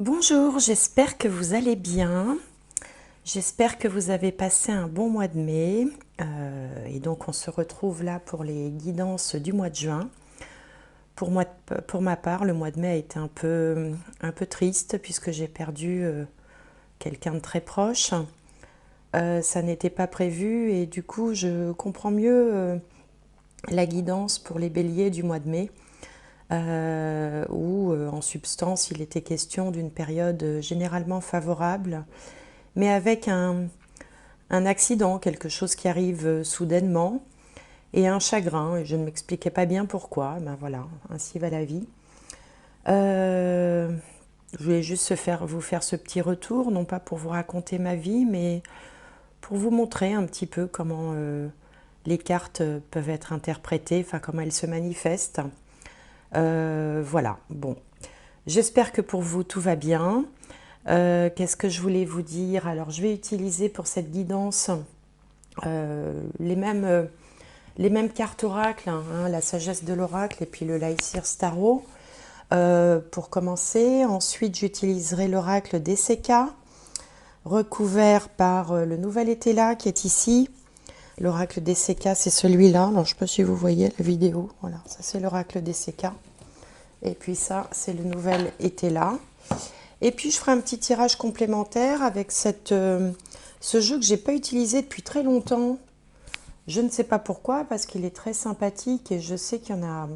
Bonjour, j'espère que vous allez bien. J'espère que vous avez passé un bon mois de mai. Et donc on se retrouve là pour les guidances du mois de juin. Pour ma part, le mois de mai a été un peu triste puisque j'ai perdu quelqu'un de très proche. Ça n'était pas prévu et du coup je comprends mieux la guidance pour les béliers du mois de mai. Où en substance il était question d'une période généralement favorable, mais avec un accident, quelque chose qui arrive soudainement, et un chagrin, et je ne m'expliquais pas bien pourquoi, ben voilà, ainsi va la vie. Je voulais juste vous faire ce petit retour, non pas pour vous raconter ma vie, mais pour vous montrer un petit peu comment les cartes peuvent être interprétées, enfin comment elles se manifestent. Voilà, bon. J'espère que pour vous tout va bien. Qu'est-ce que je voulais vous dire? Alors je vais utiliser pour cette guidance les mêmes cartes oracle, hein, la sagesse de l'oracle et puis le Lycir Starro. Pour commencer, ensuite j'utiliserai l'oracle DCK, recouvert par le nouvel Étela qui est ici. L'oracle DCK, c'est celui-là. Alors, je ne sais pas si vous voyez la vidéo. Voilà, ça c'est l'oracle DCK. Et puis ça, c'est le nouvel Étela. Et puis, je ferai un petit tirage complémentaire avec ce jeu que je n'ai pas utilisé depuis très longtemps. Je ne sais pas pourquoi, parce qu'il est très sympathique et je sais qu'il y en a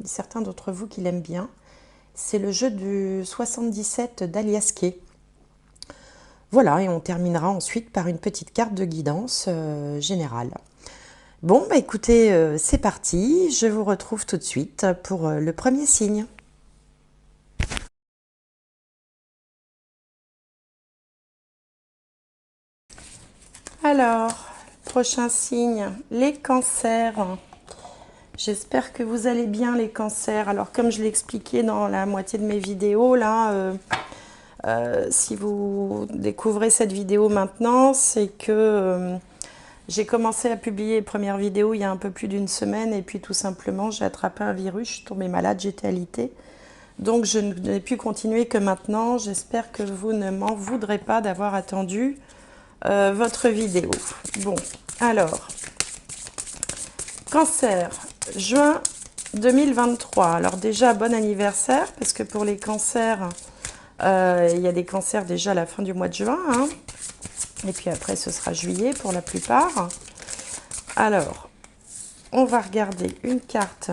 certains d'entre vous qui l'aiment bien. C'est le jeu du 77 d'Aliasqué. Voilà, et on terminera ensuite par une petite carte de guidance générale. Bon, bah écoutez, c'est parti. Je vous retrouve tout de suite pour le premier signe. Alors, prochain signe, les cancers. J'espère que vous allez bien les cancers. Alors, comme je l'ai expliqué dans la moitié de mes vidéos, là, si vous découvrez cette vidéo maintenant, c'est que j'ai commencé à publier les premières vidéos il y a un peu plus d'une semaine et puis tout simplement, j'ai attrapé un virus, je suis tombée malade, j'étais alitée. Donc, je n'ai pu continuer que maintenant. J'espère que vous ne m'en voudrez pas d'avoir attendu votre vidéo. Bon, alors, cancer, juin 2023. Alors déjà, bon anniversaire, parce que pour les cancers, il y a des cancers déjà à la fin du mois de juin. Hein. Et puis après, ce sera juillet pour la plupart. Alors, on va regarder une carte,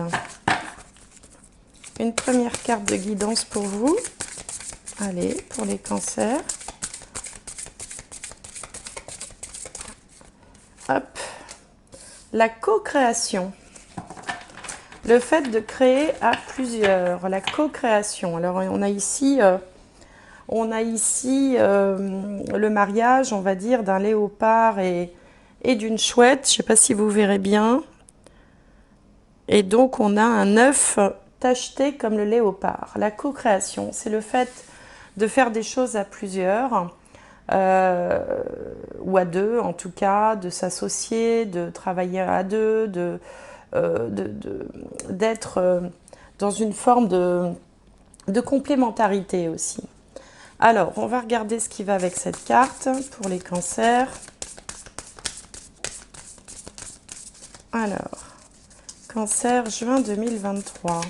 une première carte de guidance pour vous. Allez, pour les cancers. Hop. La co-création. Le fait de créer à plusieurs. La co-création. Alors, on a ici le mariage, on va dire, d'un léopard et d'une chouette. Je ne sais pas si vous verrez bien. Et donc, on a un œuf tacheté comme le léopard. La co-création, c'est le fait de faire des choses à plusieurs. Ou à deux en tout cas, de s'associer, de travailler à deux, d'être dans une forme de complémentarité aussi. Alors, on va regarder ce qui va avec cette carte pour les cancers. Alors, cancer, juin 2023.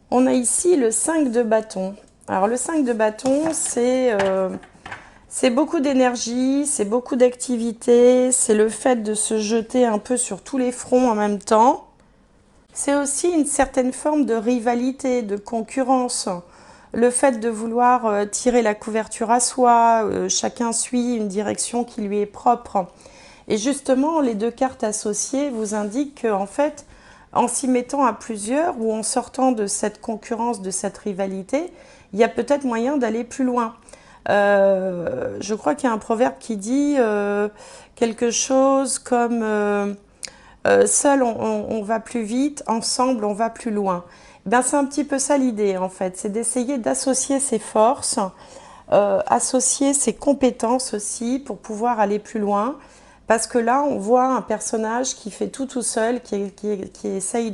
On a ici le 5 de bâton. Alors le 5 de bâton, c'est beaucoup d'énergie, c'est beaucoup d'activité, c'est le fait de se jeter un peu sur tous les fronts en même temps. C'est aussi une certaine forme de rivalité, de concurrence. Le fait de vouloir tirer la couverture à soi, chacun suit une direction qui lui est propre. Et justement, les deux cartes associées vous indiquent qu'en fait, en s'y mettant à plusieurs ou en sortant de cette concurrence, de cette rivalité, il y a peut-être moyen d'aller plus loin. Je crois qu'il y a un proverbe qui dit quelque chose comme seul on va plus vite, ensemble on va plus loin. Ben, c'est un petit peu ça l'idée en fait, c'est d'essayer d'associer ses forces, associer ses compétences aussi pour pouvoir aller plus loin. Parce que là, on voit un personnage qui fait tout seul, qui essaye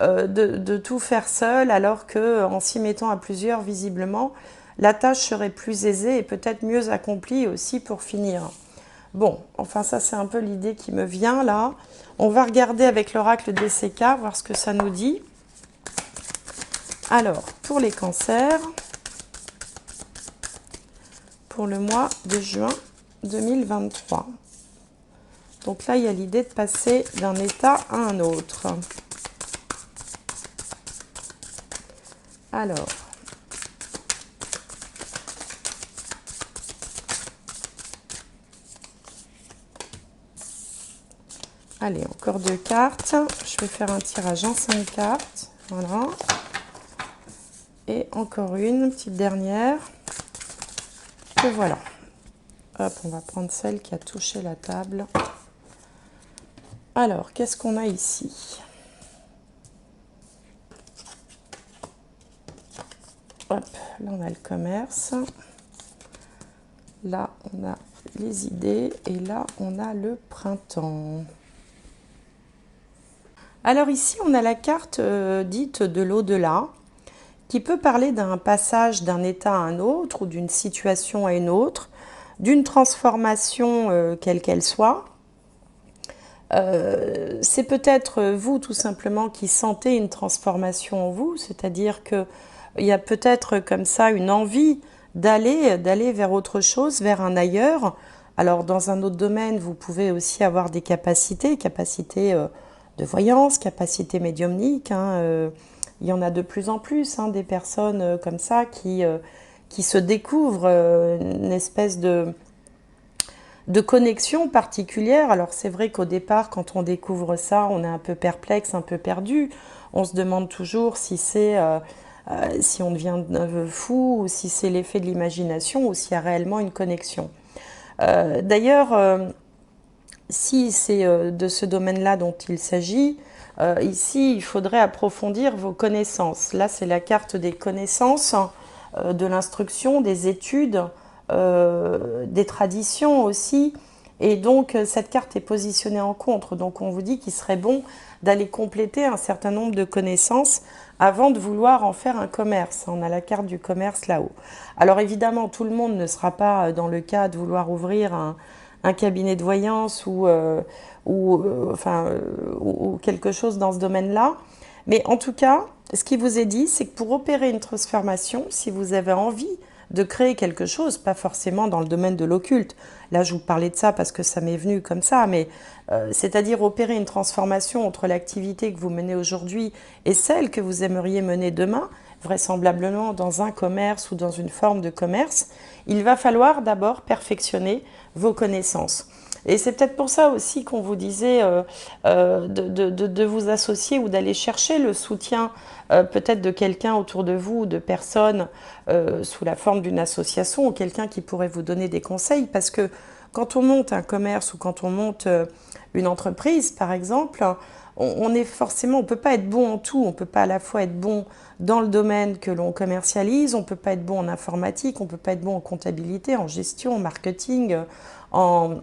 de tout faire seul, alors qu'en s'y mettant à plusieurs, visiblement, la tâche serait plus aisée et peut-être mieux accomplie aussi pour finir. Bon, enfin ça c'est un peu l'idée qui me vient là. On va regarder avec l'oracle DCK, voir ce que ça nous dit. Alors, pour les cancers, pour le mois de juin 2023. Donc là, il y a l'idée de passer d'un état à un autre. Alors, allez, encore 2 cartes. Je vais faire un tirage en 5 cartes. Voilà. Et encore une petite dernière. Et voilà. Hop, on va prendre celle qui a touché la table. Alors, qu'est-ce qu'on a ici? Hop, là on a le commerce. Là on a les idées. Et là on a le printemps. Alors ici on a la carte dite de l'au-delà, qui peut parler d'un passage d'un état à un autre ou d'une situation à une autre, d'une transformation quelle qu'elle soit. C'est peut-être vous tout simplement qui sentez une transformation en vous, c'est-à-dire qu'il y a peut-être comme ça une envie d'aller vers autre chose, vers un ailleurs. Alors dans un autre domaine, vous pouvez aussi avoir des capacités de voyance, capacités médiumniques. Il y en a de plus en plus, des personnes comme ça qui se découvrent une espèce de connexion particulière. Alors c'est vrai qu'au départ, quand on découvre ça, on est un peu perplexe, un peu perdu. On se demande toujours si si on devient fou, ou si c'est l'effet de l'imagination, ou s'il y a réellement une connexion. D'ailleurs, si c'est de ce domaine-là dont il s'agit, ici, il faudrait approfondir vos connaissances. Là, c'est la carte des connaissances, de l'instruction, des études, des traditions aussi. Et donc, cette carte est positionnée en contre. Donc, on vous dit qu'il serait bon d'aller compléter un certain nombre de connaissances avant de vouloir en faire un commerce. On a la carte du commerce là-haut. Alors, évidemment, tout le monde ne sera pas dans le cas de vouloir ouvrir un cabinet de voyance ou quelque chose dans ce domaine-là. Mais en tout cas, ce qui vous est dit, c'est que pour opérer une transformation, si vous avez envie de créer quelque chose, pas forcément dans le domaine de l'occulte, là je vous parlais de ça parce que ça m'est venu comme ça, mais c'est-à-dire opérer une transformation entre l'activité que vous menez aujourd'hui et celle que vous aimeriez mener demain, vraisemblablement dans un commerce ou dans une forme de commerce, il va falloir d'abord perfectionner vos connaissances. Et c'est peut-être pour ça aussi qu'on vous disait de vous associer ou d'aller chercher le soutien peut-être de quelqu'un autour de vous, de personnes sous la forme d'une association ou quelqu'un qui pourrait vous donner des conseils. Parce que quand on monte un commerce ou quand on monte une entreprise, par exemple, on est forcément, on ne peut pas être bon en tout. On ne peut pas à la fois être bon dans le domaine que l'on commercialise, on ne peut pas être bon en informatique, on ne peut pas être bon en comptabilité, en gestion, en marketing, comment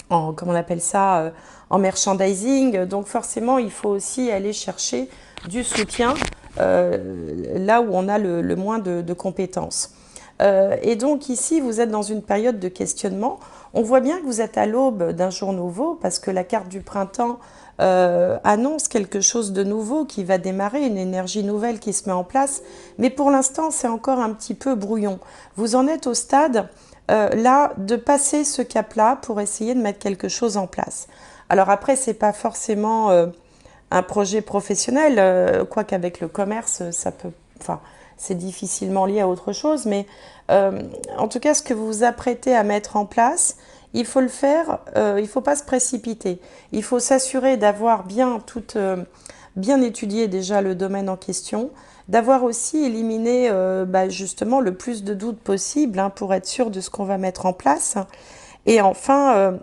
on appelle ça, en merchandising. Donc forcément, il faut aussi aller chercher du soutien là où on a le moins de compétences. Et donc ici, vous êtes dans une période de questionnement. On voit bien que vous êtes à l'aube d'un jour nouveau parce que la carte du printemps annonce quelque chose de nouveau qui va démarrer, une énergie nouvelle qui se met en place. Mais pour l'instant, c'est encore un petit peu brouillon. Vous en êtes au stade là de passer ce cap-là pour essayer de mettre quelque chose en place. Alors après, c'est pas forcément un projet professionnel, quoique avec le commerce, ça peut, enfin, c'est difficilement lié à autre chose, mais en tout cas, ce que vous vous apprêtez à mettre en place, il faut le faire, il ne faut pas se précipiter. Il faut s'assurer d'avoir bien étudié déjà le domaine en question, d'avoir aussi éliminé justement le plus de doutes possible pour être sûr de ce qu'on va mettre en place. Et enfin,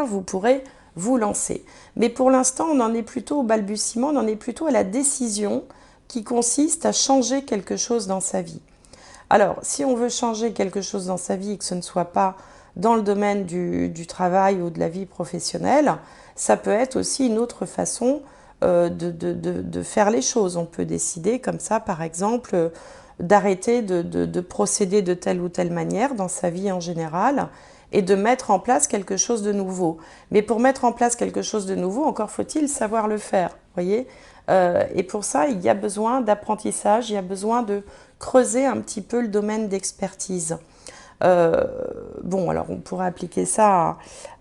vous pourrez vous lancer. Mais pour l'instant, on en est plutôt au balbutiement, on en est plutôt à la décision qui consiste à changer quelque chose dans sa vie. Alors, si on veut changer quelque chose dans sa vie et que ce ne soit pas dans le domaine du travail ou de la vie professionnelle, ça peut être aussi une autre façon de faire les choses. On peut décider comme ça, par exemple, d'arrêter de procéder de telle ou telle manière dans sa vie en général et de mettre en place quelque chose de nouveau. Mais pour mettre en place quelque chose de nouveau, encore faut-il savoir le faire, voyez. Et pour ça, il y a besoin d'apprentissage, il y a besoin de creuser un petit peu le domaine d'expertise. Bon, alors on pourrait appliquer ça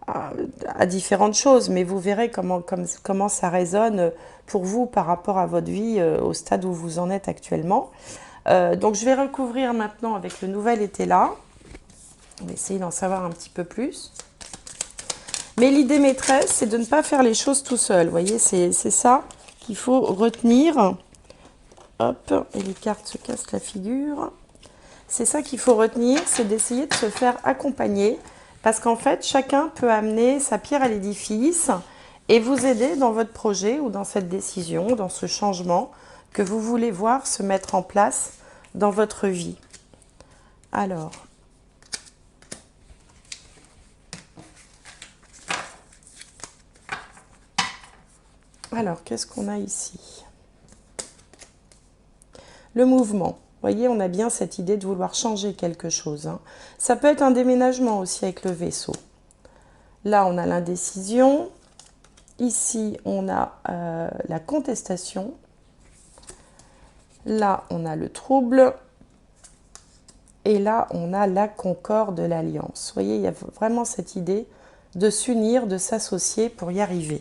à différentes choses, mais vous verrez comment ça résonne pour vous par rapport à votre vie au stade où vous en êtes actuellement. Donc je vais recouvrir maintenant avec le nouvel été là. On va essayer d'en savoir un petit peu plus. Mais l'idée maîtresse, c'est de ne pas faire les choses tout seul. Vous voyez, c'est ça qu'il faut retenir. Hop, et les cartes se cassent la figure. C'est ça qu'il faut retenir, c'est d'essayer de se faire accompagner. Parce qu'en fait, chacun peut amener sa pierre à l'édifice et vous aider dans votre projet ou dans cette décision, dans ce changement que vous voulez voir se mettre en place dans votre vie. Alors, qu'est-ce qu'on a ici? Le mouvement. Vous voyez, on a bien cette idée de vouloir changer quelque chose. Hein. Ça peut être un déménagement aussi avec le vaisseau. Là, on a l'indécision. Ici, on a la contestation. Là, on a le trouble. Et là, on a la concorde de l'alliance. Vous voyez, il y a vraiment cette idée de s'unir, de s'associer pour y arriver.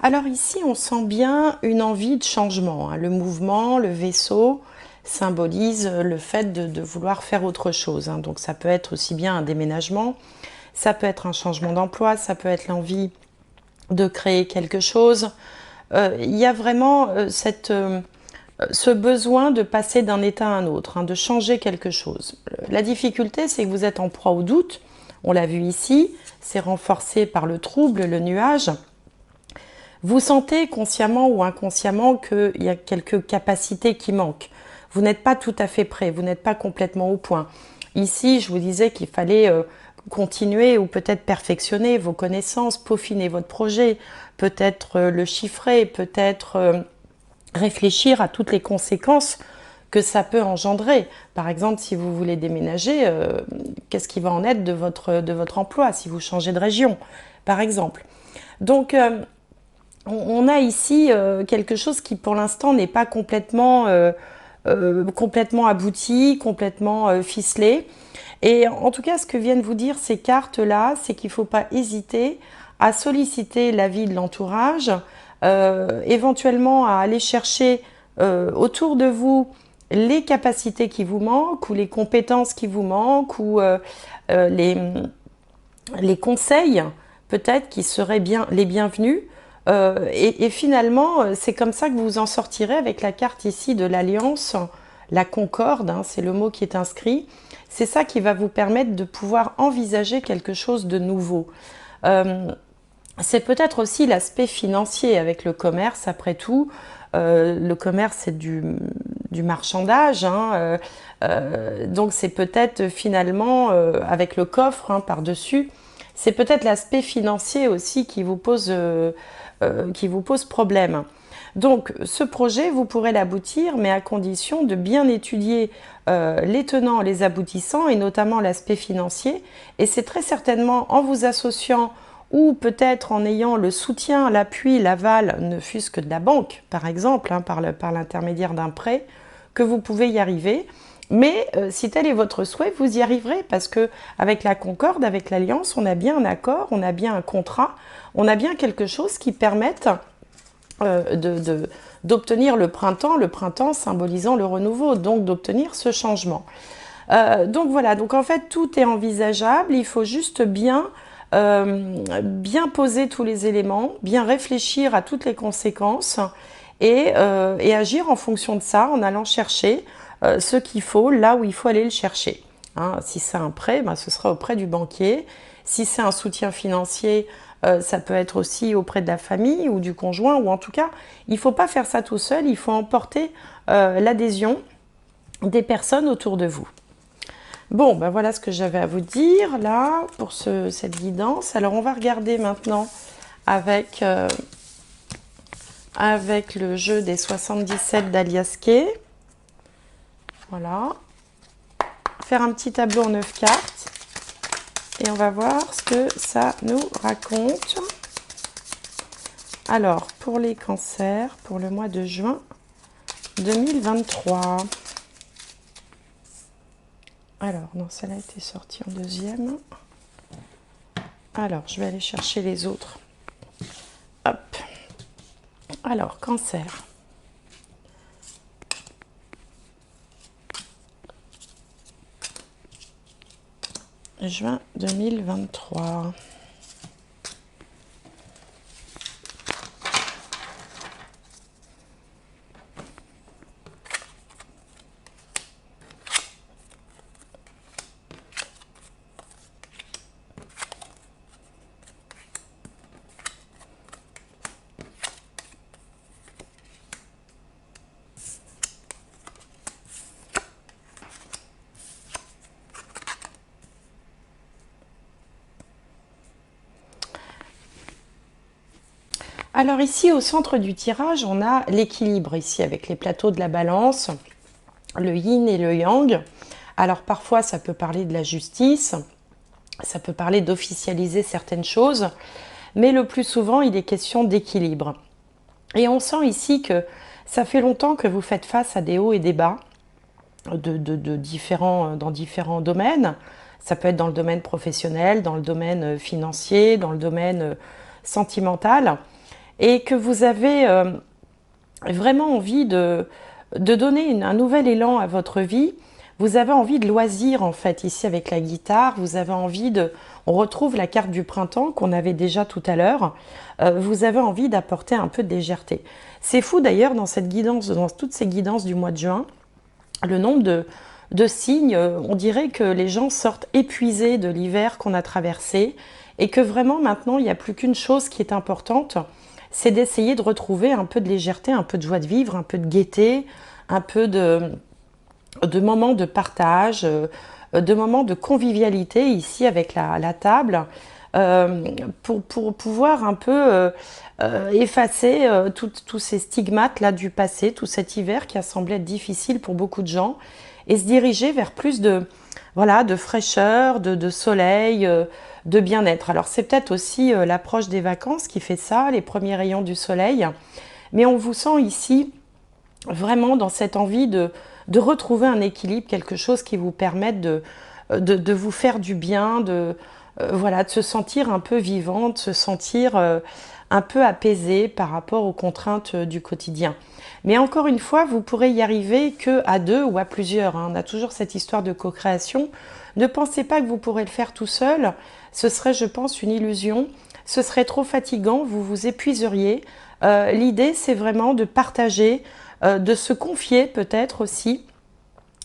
Alors ici, on sent bien une envie de changement. Hein. Le mouvement, le vaisseau symbolise le fait de vouloir faire autre chose. Hein. Donc ça peut être aussi bien un déménagement, ça peut être un changement d'emploi, ça peut être l'envie de créer quelque chose. Il y a vraiment ce besoin de passer d'un état à un autre, hein, de changer quelque chose. La difficulté, c'est que vous êtes en proie au doute. On l'a vu ici, c'est renforcé par le trouble, le nuage. Vous sentez consciemment ou inconsciemment qu'il y a quelques capacités qui manquent. Vous n'êtes pas tout à fait prêt, vous n'êtes pas complètement au point. Ici, je vous disais qu'il fallait continuer ou peut-être perfectionner vos connaissances, peaufiner votre projet, peut-être le chiffrer, peut-être réfléchir à toutes les conséquences que ça peut engendrer. Par exemple, si vous voulez déménager, qu'est-ce qui va en être de votre emploi si vous changez de région, par exemple. Donc, on a ici quelque chose qui, pour l'instant, n'est pas complètement abouti, complètement ficelé. Et en tout cas, ce que viennent vous dire ces cartes-là, c'est qu'il ne faut pas hésiter à solliciter l'avis de l'entourage, éventuellement à aller chercher autour de vous les capacités qui vous manquent ou les compétences qui vous manquent ou les conseils peut-être qui seraient les bienvenus. Et finalement, c'est comme ça que vous vous en sortirez avec la carte ici de l'Alliance, la concorde, hein, c'est le mot qui est inscrit. C'est ça qui va vous permettre de pouvoir envisager quelque chose de nouveau. C'est peut-être aussi l'aspect financier avec le commerce, après tout. Le commerce, c'est du marchandage, hein, donc c'est peut-être finalement, avec le coffre hein, par-dessus, c'est peut-être l'aspect financier aussi qui vous pose problème. Donc ce projet, vous pourrez l'aboutir, mais à condition de bien étudier les tenants, les aboutissants, et notamment l'aspect financier. Et c'est très certainement en vous associant ou peut-être en ayant le soutien, l'appui, l'aval, ne fût-ce que de la banque, par exemple, hein, par l'intermédiaire d'un prêt, que vous pouvez y arriver. Mais si tel est votre souhait, vous y arriverez parce que avec la concorde, avec l'alliance, on a bien un accord, on a bien un contrat, on a bien quelque chose qui permette d'obtenir le printemps symbolisant le renouveau, donc d'obtenir ce changement. Donc voilà, donc en fait tout est envisageable, il faut juste bien poser tous les éléments, bien réfléchir à toutes les conséquences et agir en fonction de ça, en allant chercher ce qu'il faut, là où il faut aller le chercher. Hein, si c'est un prêt, ben, ce sera auprès du banquier. Si c'est un soutien financier, ça peut être aussi auprès de la famille ou du conjoint, ou en tout cas, il ne faut pas faire ça tout seul, il faut emporter l'adhésion des personnes autour de vous. Bon, ben voilà ce que j'avais à vous dire là pour cette guidance. Alors, on va regarder maintenant avec avec le jeu des 77 d'Alias Kay. Voilà. Faire un petit tableau en 9 cartes. Et on va voir ce que ça nous raconte. Alors, pour les cancers, pour le mois de juin 2023. Alors, non, celle-là a été sortie en deuxième. Alors, je vais aller chercher les autres. Hop. Alors, cancer. Juin 2023. Alors ici, au centre du tirage, on a l'équilibre ici avec les plateaux de la balance, le yin et le yang. Alors parfois, ça peut parler de la justice, ça peut parler d'officialiser certaines choses, mais le plus souvent, il est question d'équilibre. Et on sent ici que ça fait longtemps que vous faites face à des hauts et des bas dans différents domaines. Ça peut être dans le domaine professionnel, dans le domaine financier, dans le domaine sentimental. Et que vous avez vraiment envie de donner un nouvel élan à votre vie. Vous avez envie de loisir en fait, ici avec la guitare. Vous avez envie de... On retrouve la carte du printemps qu'on avait déjà tout à l'heure. Vous avez envie d'apporter un peu de légèreté. C'est fou d'ailleurs dans cette guidance, dans toutes ces guidances du mois de juin, le nombre de signes. On dirait que les gens sortent épuisés de l'hiver qu'on a traversé et que vraiment maintenant il n'y a plus qu'une chose qui est importante, c'est d'essayer de retrouver un peu de légèreté, un peu de joie de vivre, un peu de gaieté, un peu de moments de partage, de moments de convivialité ici avec la table, pour pouvoir un peu effacer tous ces stigmates là du passé, tout cet hiver qui a semblé être difficile pour beaucoup de gens, et se diriger vers plus de, voilà, de fraîcheur, de soleil, de bien-être. Alors c'est peut-être aussi l'approche des vacances qui fait ça, les premiers rayons du soleil, mais on vous sent ici vraiment dans cette envie de retrouver un équilibre, quelque chose qui vous permette de vous faire du bien, voilà, de se sentir un peu vivant, de se sentir un peu apaisé par rapport aux contraintes du quotidien. Mais encore une fois, vous pourrez y arriver que à deux ou à plusieurs, hein. On a toujours cette histoire de co-création. Ne pensez pas que vous pourrez le faire tout seul. Ce serait, je pense, une illusion. Ce serait trop fatigant, vous vous épuiseriez. L'idée, c'est vraiment de partager, de se confier peut-être aussi.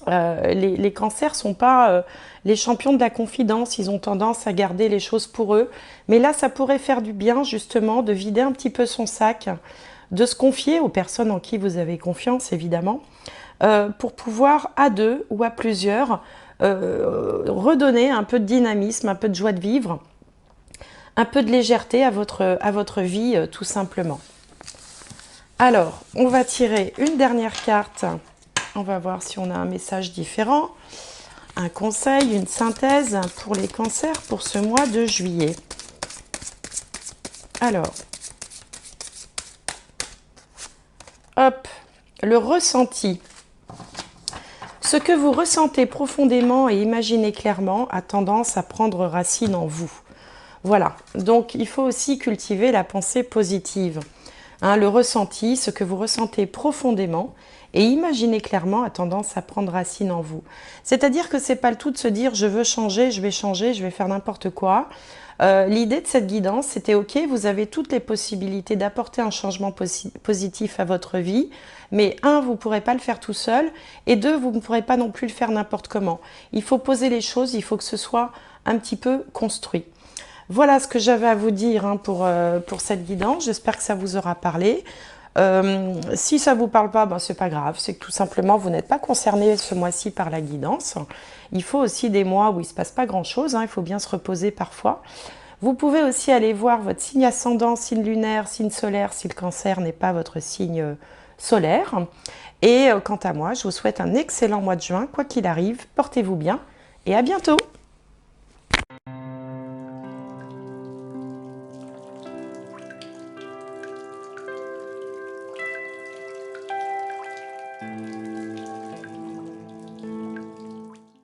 Les cancers ne sont pas les champions de la confidence, ils ont tendance à garder les choses pour eux. Mais là, ça pourrait faire du bien justement de vider un petit peu son sac, de se confier aux personnes en qui vous avez confiance évidemment, pour pouvoir à deux ou à plusieurs redonner un peu de dynamisme, un peu de joie de vivre, un peu de légèreté à votre vie tout simplement. Alors, on va tirer une dernière carte. On va voir si on a un message différent, un conseil, une synthèse pour les cancers pour ce mois de juillet. Alors, hop, le ressenti. Ce que vous ressentez profondément et imaginez clairement a tendance à prendre racine en vous. Voilà, donc il faut aussi cultiver la pensée positive. Hein, le ressenti, ce que vous ressentez profondément et imaginez clairement a tendance à prendre racine en vous. C'est-à-dire que c'est pas le tout de se dire je veux changer, je vais faire n'importe quoi. L'idée de cette guidance, c'était ok, vous avez toutes les possibilités d'apporter un changement positif à votre vie, mais un, vous ne pourrez pas le faire tout seul, et deux, vous ne pourrez pas non plus le faire n'importe comment. Il faut poser les choses, il faut que ce soit un petit peu construit. Voilà ce que j'avais à vous dire hein, pour cette guidance. J'espère que ça vous aura parlé. Si ça ne vous parle pas, ben, c'est pas grave. C'est que tout simplement, vous n'êtes pas concerné ce mois-ci par la guidance. Il faut aussi des mois où il ne se passe pas grand-chose. Hein, il faut bien se reposer parfois. Vous pouvez aussi aller voir votre signe ascendant, signe lunaire, signe solaire, si le cancer n'est pas votre signe solaire. Et quant à moi, je vous souhaite un excellent mois de juin, quoi qu'il arrive, portez-vous bien et à bientôt!